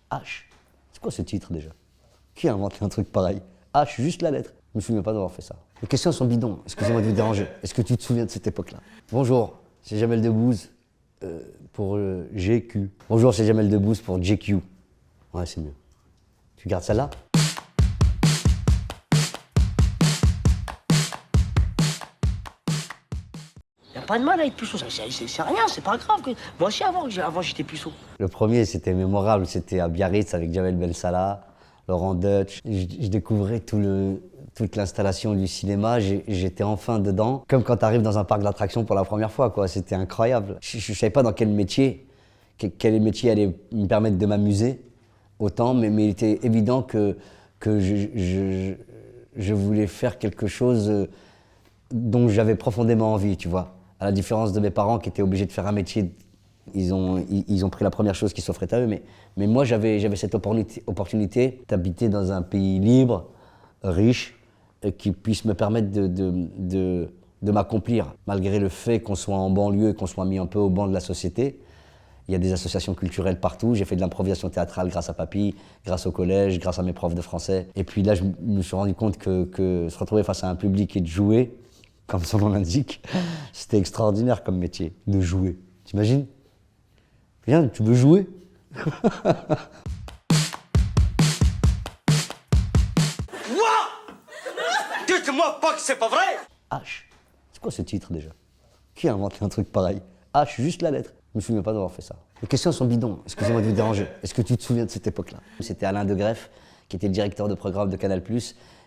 H. C'est quoi ce titre déjà? Qui a inventé un truc pareil? H, juste la lettre. Je me souviens pas d'avoir fait ça. Les questions sont bidons, excusez-moi de vous déranger. Est-ce que tu te souviens de cette époque-là? Bonjour, c'est Jamel Debbouze pour GQ. Bonjour, c'est Jamel Debbouze pour JQ. Ouais, c'est mieux. Tu gardes celle-là? Y a pas de mal à être puceau, c'est rien, c'est pas grave. Moi aussi avant j'étais puceau. Le premier, c'était mémorable, c'était à Biarritz avec Jamel Bensala, Laurent Deutsch. Je découvrais toute l'installation du cinéma, j'étais enfin dedans. Comme quand tu arrives dans un parc d'attractions pour la première fois, quoi. C'était incroyable. Je savais pas dans quel métier allait me permettre de m'amuser autant, mais il était évident que je voulais faire quelque chose dont j'avais profondément envie, tu vois. À la différence de mes parents qui étaient obligés de faire un métier, ils ont pris la première chose qui s'offrait à eux. Mais moi, j'avais cette opportunité d'habiter dans un pays libre, riche, et qui puisse me permettre de m'accomplir. Malgré le fait qu'on soit en banlieue et qu'on soit mis un peu au banc de la société, il y a des associations culturelles partout. J'ai fait de l'improvisation théâtrale grâce à Papy, grâce au collège, grâce à mes profs de français. Et puis là, je me suis rendu compte que se retrouver face à un public et de jouer, comme son nom l'indique, c'était extraordinaire comme métier, de jouer. T'imagines? Viens, tu veux jouer? Dites-moi pas que c'est pas vrai! H. C'est quoi ce titre déjà? Qui a inventé un truc pareil? H, juste la lettre. Je me souviens pas d'avoir fait ça. Les questions sont bidons, excusez-moi de vous déranger. Est-ce que tu te souviens de cette époque-là? C'était Alain Degreffe, qui était le directeur de programme de Canal+.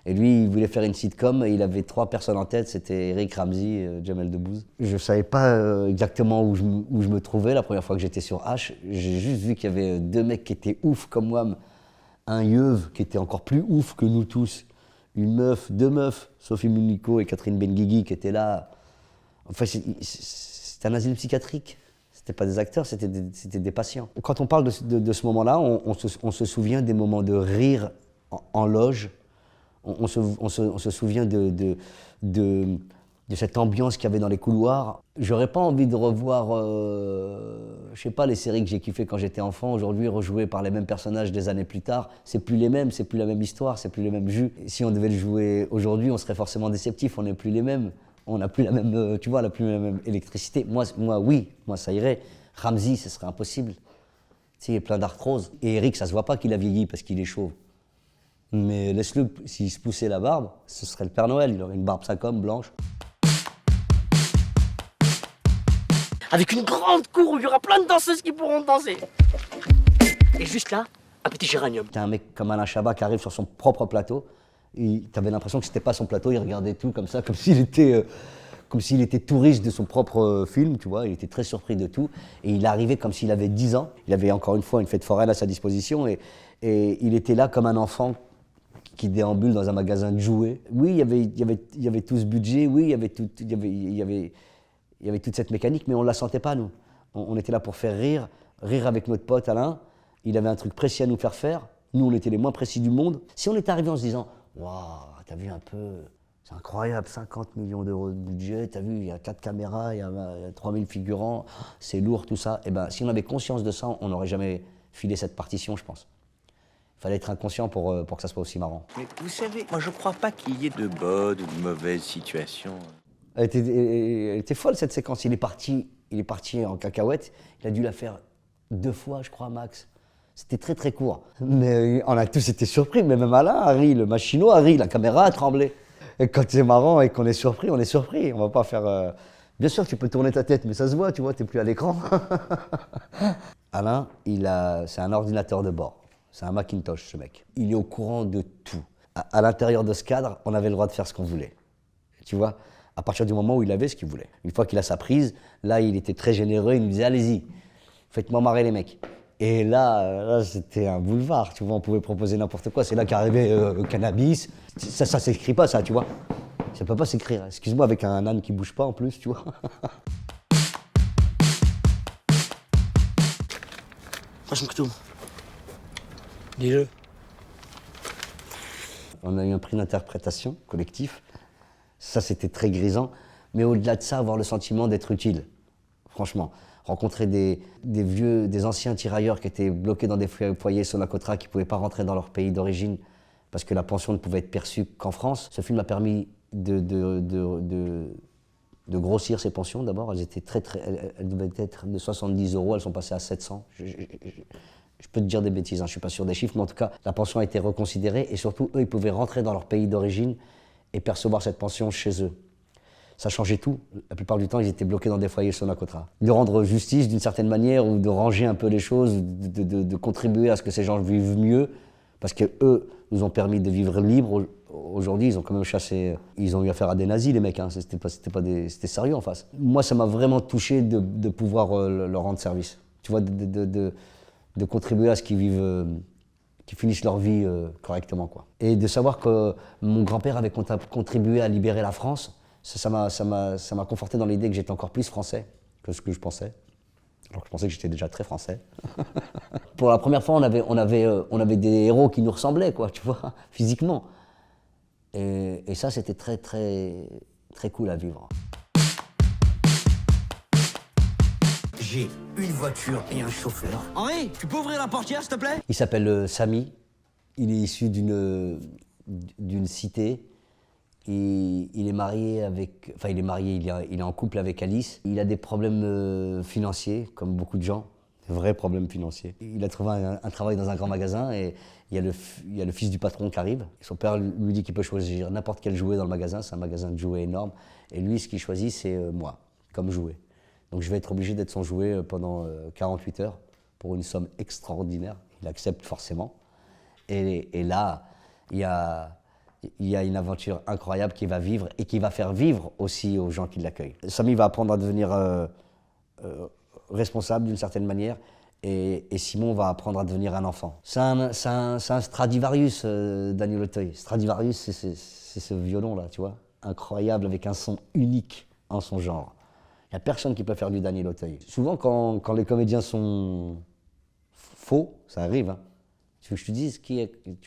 Et lui, il voulait faire une sitcom et il avait 3 personnes en tête, c'était Eric Ramsey, Jamel Debbouze. Je savais pas exactement où je me trouvais la première fois que j'étais sur H. J'ai juste vu qu'il y avait 2 mecs qui étaient ouf comme moi, un yeuve qui était encore plus ouf que nous tous, une meuf, 2 meufs, Sophie Munico et Catherine Benguigui qui étaient là. Enfin, c'était un asile psychiatrique. C'était pas des acteurs, c'était des patients. Quand on parle de ce moment-là, on se souvient des moments de rire en loge. On se souvient de cette ambiance qu'il y avait dans les couloirs. J'aurais pas envie de revoir, je sais pas, les séries que j'ai kiffées quand j'étais enfant, aujourd'hui rejouées par les mêmes personnages des années plus tard. C'est plus les mêmes, c'est plus la même histoire, c'est plus les mêmes jus. Si on devait le jouer aujourd'hui, on serait forcément déceptif, on n'est plus les mêmes. On n'a plus la même, tu vois, on n'a plus la même électricité. Moi, oui, moi ça irait. Ramsey, ce serait impossible. Tu sais, il est plein d'arthrose. Et Eric, ça se voit pas qu'il a vieilli parce qu'il est chauve. Mais laisse-le, s'il se poussait la barbe, ce serait le Père Noël, il aurait une barbe 5 hommes blanche. Avec une grande cour où il y aura plein de danseuses qui pourront danser. Et juste là, un petit géranium. T'as un mec comme Alain Chabat qui arrive sur son propre plateau, t'avais l'impression que c'était pas son plateau, il regardait tout comme ça, comme s'il était touriste de son propre film, tu vois, il était très surpris de tout. Et il arrivait comme s'il avait 10 ans, il avait encore une fois une fête foraine à sa disposition, et il était là comme un enfant qui déambule dans un magasin de jouets. Oui, il y avait tout ce budget, oui, il y avait toute cette mécanique, mais on ne la sentait pas, nous. On était là pour faire rire avec notre pote Alain. Il avait un truc précis à nous faire faire. Nous, on était les moins précis du monde. Si on était arrivé en se disant « Waouh, t'as vu un peu, c'est incroyable, 50 millions d'euros de budget, t'as vu, il y a 4 caméras, il y a 3000 figurants, c'est lourd, tout ça. » Eh bien, si on avait conscience de ça, on n'aurait jamais filé cette partition, je pense. Il fallait être inconscient pour que ça soit aussi marrant. Mais vous savez, moi je crois pas qu'il y ait de bonnes ou de mauvaises situations. Elle était folle cette séquence. Il est parti en cacahuète. Il a dû la faire 2 fois, je crois, max. C'était très très court. Mais on a tous été surpris. Mais même Alain a ri, le machino a ri, la caméra a tremblé. Et quand c'est marrant et qu'on est surpris, on est surpris. On va pas faire. Bien sûr, tu peux tourner ta tête, mais ça se voit, tu vois, t'es plus à l'écran. Alain, c'est un ordinateur de bord. C'est un Macintosh, ce mec. Il est au courant de tout. À l'intérieur de ce cadre, on avait le droit de faire ce qu'on voulait. Tu vois, à partir du moment où il avait ce qu'il voulait. Une fois qu'il a sa prise, là, il était très généreux. Il nous disait, allez-y, faites-moi marrer les mecs. Et là, c'était un boulevard, tu vois, on pouvait proposer n'importe quoi. C'est là qu'arrivait Cannabis. Ça s'écrit pas, ça, tu vois. Ça peut pas s'écrire. Excuse-moi, avec un âne qui bouge pas, en plus, tu vois. Franchement, tout. Dis-le. On a eu un prix d'interprétation collectif. Ça, c'était très grisant. Mais au-delà de ça, avoir le sentiment d'être utile. Franchement, rencontrer des anciens tirailleurs qui étaient bloqués dans des foyers Sonacotra, qui ne pouvaient pas rentrer dans leur pays d'origine parce que la pension ne pouvait être perçue qu'en France. Ce film a permis de grossir ces pensions d'abord. Elles devaient être de 70 €, elles sont passées à 700. Je peux te dire des bêtises, hein, je ne suis pas sûr des chiffres, mais en tout cas, la pension a été reconsidérée et surtout, eux, ils pouvaient rentrer dans leur pays d'origine et percevoir cette pension chez eux. Ça changeait tout. La plupart du temps, ils étaient bloqués dans des foyers Sonacotra. De rendre justice d'une certaine manière ou de ranger un peu les choses, de contribuer à ce que ces gens vivent mieux, parce qu'eux nous ont permis de vivre libres. Aujourd'hui, ils ont quand même chassé, ils ont eu affaire à des nazis, les mecs, hein. C'était sérieux en face. Moi, ça m'a vraiment touché de pouvoir leur rendre service. Tu vois, de contribuer à ce qu'ils vivent, qu'ils finissent leur vie correctement, quoi. Et de savoir que mon grand-père avait contribué à libérer la France, ça m'a conforté dans l'idée que j'étais encore plus français que ce que je pensais. Alors que je pensais que j'étais déjà très français. Pour la première fois, on avait des héros qui nous ressemblaient, quoi, tu vois, physiquement. Et ça, c'était très, très, très cool à vivre. J'ai une voiture et un chauffeur. Henri, tu peux ouvrir la portière, s'il te plaît? Il s'appelle Samy. Il est issu d'une cité. Il est marié avec... Enfin, il est marié, il est en couple avec Alice. Il a des problèmes financiers, comme beaucoup de gens. Des vrais problèmes financiers. Il a trouvé un travail dans un grand magasin et il y a le fils du patron qui arrive. Son père lui dit qu'il peut choisir n'importe quel jouet dans le magasin. C'est un magasin de jouets énorme. Et lui, ce qu'il choisit, c'est moi, comme jouet. Donc je vais être obligé d'être son jouet pendant 48 heures pour une somme extraordinaire. Il accepte forcément. Et là, il y a une aventure incroyable qu'il va vivre et qui va faire vivre aussi aux gens qui l'accueillent. Samy va apprendre à devenir responsable d'une certaine manière et Simon va apprendre à devenir un enfant. C'est un Stradivarius, Daniel Auteuil. Stradivarius, c'est ce violon-là, tu vois, incroyable, avec un son unique en son genre. Il n'y a personne qui peut faire du Daniel Auteuil. Souvent, quand les comédiens sont faux, ça arrive, hein. Tu veux que je te dise tu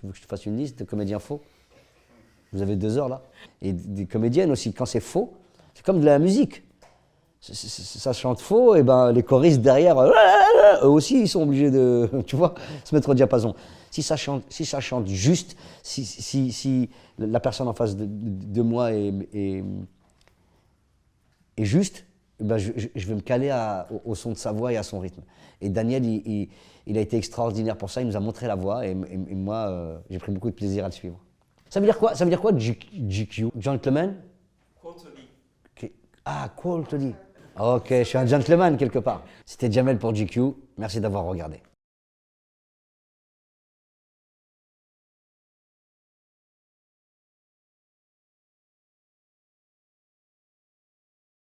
veux que je te fasse une liste de comédiens faux? Vous avez 2 heures là. Et des comédiennes aussi, quand c'est faux, c'est comme de la musique. Ça chante faux, et ben les choristes derrière, eux aussi ils sont obligés de, tu vois, se mettre au diapason. Si ça chante juste, si la personne en face de moi est juste, ben je vais me caler au son de sa voix et à son rythme. Et Daniel, il a été extraordinaire pour ça, il nous a montré la voie et moi, j'ai pris beaucoup de plaisir à le suivre. Ça veut dire quoi? Ça veut dire quoi, GQ? Gentleman? Quality. Ah, quality. Ok, je suis un gentleman quelque part. C'était Jamel pour GQ. Merci d'avoir regardé.